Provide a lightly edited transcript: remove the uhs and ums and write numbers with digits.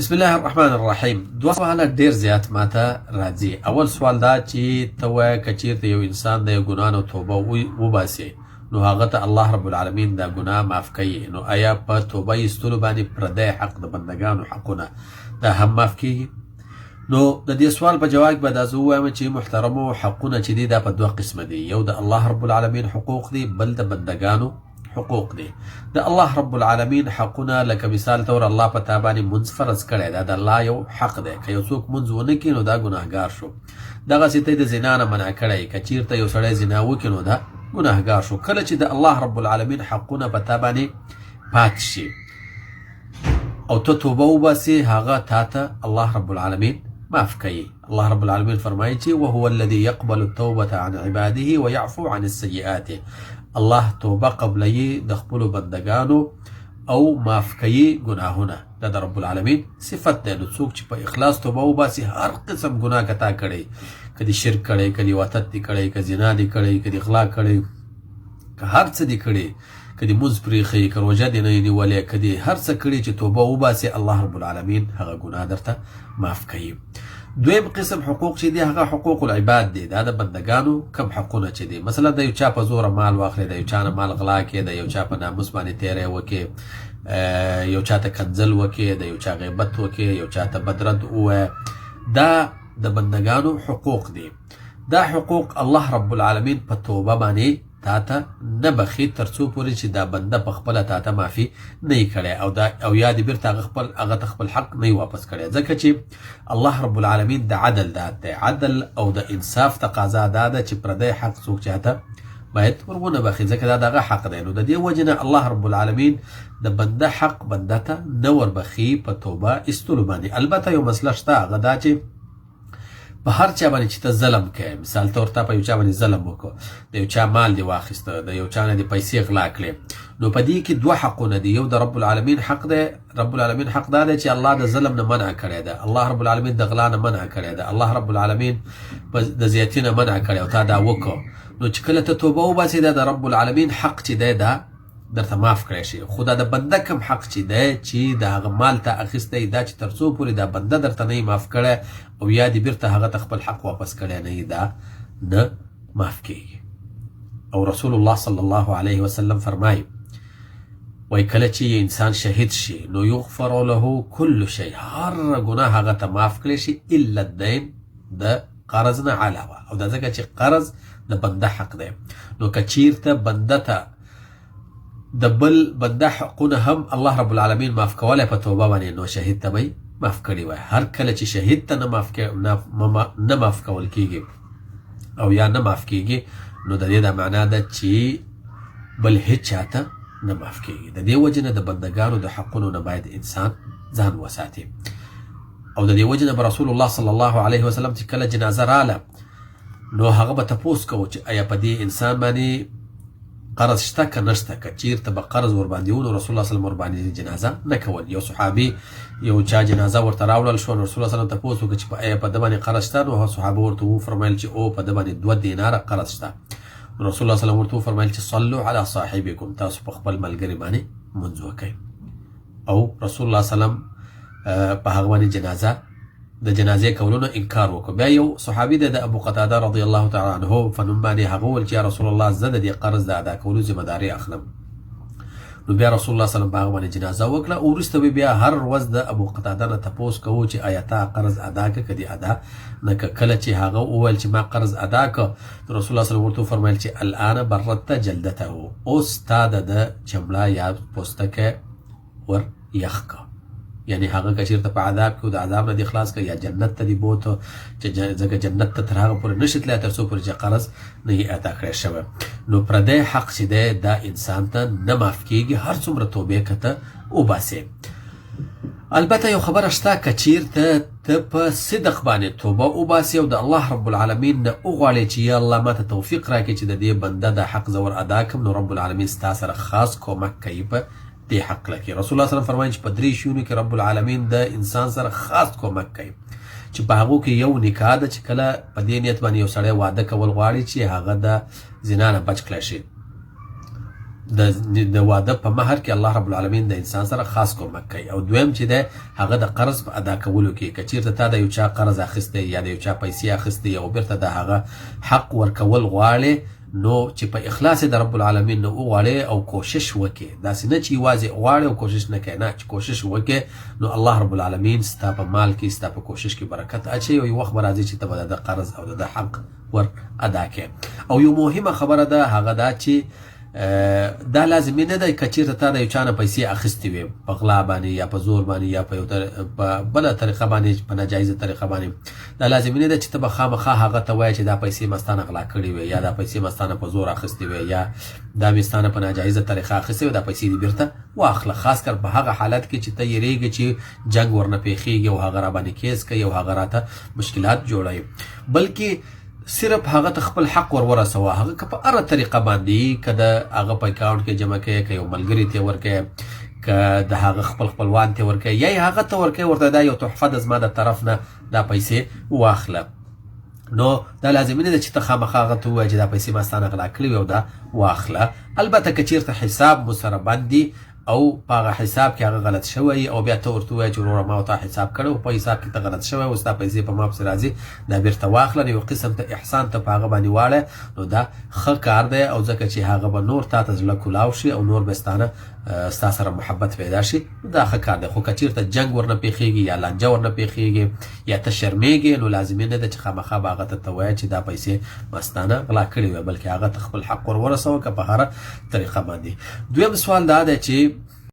بسم الله الرحمن الرحیم. دوه سواله ډیر زیات ماته راځي. اول سوال دا چې ته وایې که چیرته یو انسان د یو ګناه نه توبه وباسي نو هغه ته الله رب العالمین دا ګناه معاف کوي، نو آیا په توبه ایستلو باندې پردی حق د بندګانو حقونه دا هم معاف کیږي؟ نو د دې سوال په جواب به دا زه ووایم چې محترمو حقونه چې دي دا په دوه قسمه دي. یو د الله رب العالمین حقوق دي، بل د بندګانو حقوق دي. د الله رب العالمین حقونه لکه مثال طور الله په تا باندې منځ فرض کړی، دا د الله یو حق دی. که یو څوک منځ ونه کړي نو دا ګناهګار شو. دغسې ته د زنا نه منع کړی، که چیرته یو سړی زنا وکړي نو دا ګناهګار شو. کله چې د الله رب العالمین حقونه په تا باندې پاتې شي او ته توبه وباسې، هغه تا ته الله رب العالمین معاف کوي. الله رب العالمین فرمایي چې وهو الذي يقبل التوبة عن عباده ويعفو عن السيئات. الله توبه قبلوي د خپلو بندګانو او معاف کوي ګناهونه. دا د رب العالمین صفت دی. نو څوک چې په اخلاص توبه وباسي، هر قسم ګناه که تا کړی، که دې شرک کړی، که دې وتد دې کړی، که زنا دې کړی، که دې غلا کړی، که هر څه دې کړی، که دې مونځ پرېښی، که روژه دې نه نیولې، که دې هر څه کړي چې توبه وباسي، الله رب العالمین هغه ګناه درته معاف کوي. دویم قسم حقوق چې دي هغه حقوق العباد دي. دا د بندګانو کم حقونه چې دي، مثلا د یو چا په زوره مال واخلي، د یو چا نه مال غلا کړي، د یو چا په ناموس باندې تیری وکړي، یو چا ته کنځل وکړي، د یو چا غیبت وکړي، یو چا ته بدرد ووایه، دا د بندګانو حقوق دي. دا حقوق الله رب العالمین په توبه باندې تا ته نه بخي تر څو پورې چې دا بنده په خپله تا ته معافي نه یې کړی او یا دې بیرته هغه ته خپل حق نه یې واپس کړی. ځکه چې الله رب العالمین د عدل ذات دی. عدل او د انصاف تقاضا دا ده چې پردی حق څوک چاته باید ورونه بخي، ځکه دا دغه حق دی. نو د دې وجې نه الله رب العالمین د بنده حق بنده ته نه وربخي په توبه ایستلو باندې. البته یو مسله شته، هغه دا چې په هر چا باندې چې ته ظلم کوې، مثال طور ته په یو چا باندې ظلم وکړو، د یو چا مال دې واخیسته، د یو چا نه دې پیسې غلا کړې، نو په دې کې دوه حقونه دي. یو د رب العالمین حق دی. رب العالمین حق دا دی چې الله د ظلم نه منع کړی ده، الله رب العالمین د غلا نه منع کړی ده، الله رب العالمین د زیاتي نه منع کړی او تا دا وکړو. نو چې کله ته توبه وباسې، دا د رب العالمین حق چې دی دا درته معاف کړی شي. خو دا د بنده کم حق چې دی چې د هغه مال ته اخیستی، دا چې تر څو پورې دا بنده درته نه یې معاف کړی او یا دې بیرته هغه ته خپل حق واپس کړی نه یې، دا نه معاف کیږي. او رسول الله صلی الله علیه وسلم فرمایي، وایي کله چې انسان شهید شي نو یغفر له کل شی، هر ګناه هغه ته معاف کړی شي الا الدین، د قرض نه علاوه. او دا ځکه چې قرض د بنده حق دی. نو که چیرته بنده ته د بل بنده حقونه هم الله رب العالمین معاف کولی په توبه باندې، نو شهید ته به معاف کړي وای. هر کله چې شهید ته نه معاف کول کیږي او یا نه معاف کیږي، نو د دې دا معنا ده چې بل هیڅ چاته نه معاف کیږي. د دې وجې نه د بندګانو د حقونو نه باید انسان ځان وساتي. او د دې وجې نه به رسول الله صلی الله علیه وسلم چې کله جنازه راله نو هغه به تپوس کوو چې آیا په دې انسان باندې قرض شته که نشته. که چیرته به قرض ورباندې و نو رسول الله صلی الله علیه وسلم ورباندې جنازه نه کول. یو صحابي یو چا جنازه ورته راوړل شو، نو رسول الله صلی الله علیه وسلم تپوس وکړه چې آیا په ده باندې قرض شته؟ نو صحابه ورته وفرمیل چې او په ده باندې 2 دیناره قرض شته. نو رسول الله صلی الله علیه وسلم ورته وفرمیل چې صلوا علی صاحبکم، تاسو په خپل ملګري باندې منځ وکئ. او رسول الله صلی الله علیه وسلم په هغه باندې د جنازې کولو انکار وکړ. بیا یو صحابي د ابو قتاده رضی الله تعالی عنه په نوم باندې هغه وویل چې یا رسول الله زه د دې قرض د ادا کولو ذمه داري اخلم. نو بیا رسول الله صلی الله علیه وسلم په هغه باندې جنازه وکړه. او وروسته بیا هر ورځ د ابو قتاده نه تپوس کوو چې آیا تا قرض ادا کړه که دې ادا نه کړه. کله چې هغه وویل چې ما قرض ادا کړه، نو رسول الله صلی الله علیه وسلم ورته وفرمیل چې الان بردت جلدته، اوس تا د چمړه یا پوستکی ور یخ کړه. یعنی هغه که چیرته په عذاب کې د عذاب نه دې خلاص کړه یا جنت ته دې بوته، چې ځکه جنت ته تر هغه پورې نشي تللی تر څو پورې چې قرض نه یې ادا کړی شوی. نو پردی حق چې دی دا انسان ته نه معاف کیږي هر څومره توبې که ته وباسې. البته یو خبره شته، که چیرته ته په صدق باندې توبه وباسې او د الله رب العالمین نه وغواړې چې یا الله ما ته توفیق راکړي چې د دې بنده د حق زه ور ادا کړم، نو رب العالمین ستا سره خاص کومک کوي په دې حق لکه. رسول الله صلی الله علیه وسلم فرمایي چې په 3 شیونو کې رب العالمین د انسان سره خاص کومک کوي، چې په هغو کې یو نکاح ده چې کله په دې نیت باندې یو سړی واده کول غواړي چې هغه د زنا نه بچ کړی شي. د واده په مهر کې الله رب العالمین د انسان سره خاص کومک کوي. او دویم چې ده هغه د قرض په ادا کولو کې که چیرته تا د یو چا قرض اخیستی یا د یو چا پیسې اخیستی او بیرته د هغه حق ورکول غواړې نو چې په اخلاص د رب العالمین نه وغواړې او کوشش وکې، داسې نه چې یوازې غواړې او کوشش نه کوې، نه چې کوشش وکې نو الله رب العالمین ستا په مال کې ستا په کوشش کې برکت اچوي او یو وخت به راځي چې ته به د قرض او د حق ور ادا کې. او یو مهمه خبره ده هغه دا چې دا لازمي نه ده که چیرته تا د یو چا نه پیسې اخیستې وي په غلا باندې یا په زور باندې یا په یو بله طریقه باندې په ناجایزه طریقه باندې، دا لازمي نه ده چې ته به خامخا هغه ته وایې چې دا پیسې مې ستا نه غلا کړې وي یا دا پیسې مې ستا نه په زور اخیستې وي یا دا مې ستا نه په ناجایزه طریقه اخیستې وي، دا پیسې دې بیرته واخله. خاص کر په هغه حالت کې چې ته یېرېږې چې جنګ ورنه پیښېږي او هغه راباندې کیس کوي او هغه راته مشکلات جوړوي، بلکې صرف هغه ته خپل حق ورسوه. هغه که په هره طریقه باندې که د هغه په اکاونټ کې جمع کوې که یو ملګري ته ورکوې که د هغه خپلوان ته ورکوې یا یې هغه ته ورکوې ورته دا یو تحفه د زما د طرف نه دا پیسې واخله، نو دا لازمي نه ده چې ته خامخا هغه ته ووایې چې دا پیسې ما ستا نه غلا کړې وي او دا واخله. البته که چیرته حساب مو سره بند دي او په هغه حساب کې هغه غلط شوی او بیا ته ورته ووایې چې وروره ما ورته حساب کړی او په حساب کې ته غلط شوی او ستا پیسې په ما پسې راځي دا بیرته واخله، یو قسم ته احسان ته په هغه باندې واړه، نو دا ښه کار دی او ځکه چې هغه به نور تا ته زړه کولاو شي او نور به ستا سره محبت پیدا شي، دا ښه کار دی. خو که چیرته جنګ ورنه پیښېږي یا لانجه ورنه پیښېږي یا ته شرمېږې نو لازمي نه ده چې خامخا به هغه ته وایې چې دا پیسې ما ستا نه غلا کړې وي، بلکې هغه ته خپل حق ورسوه که په هره طریقه باندې. دویم سوال دا دی چې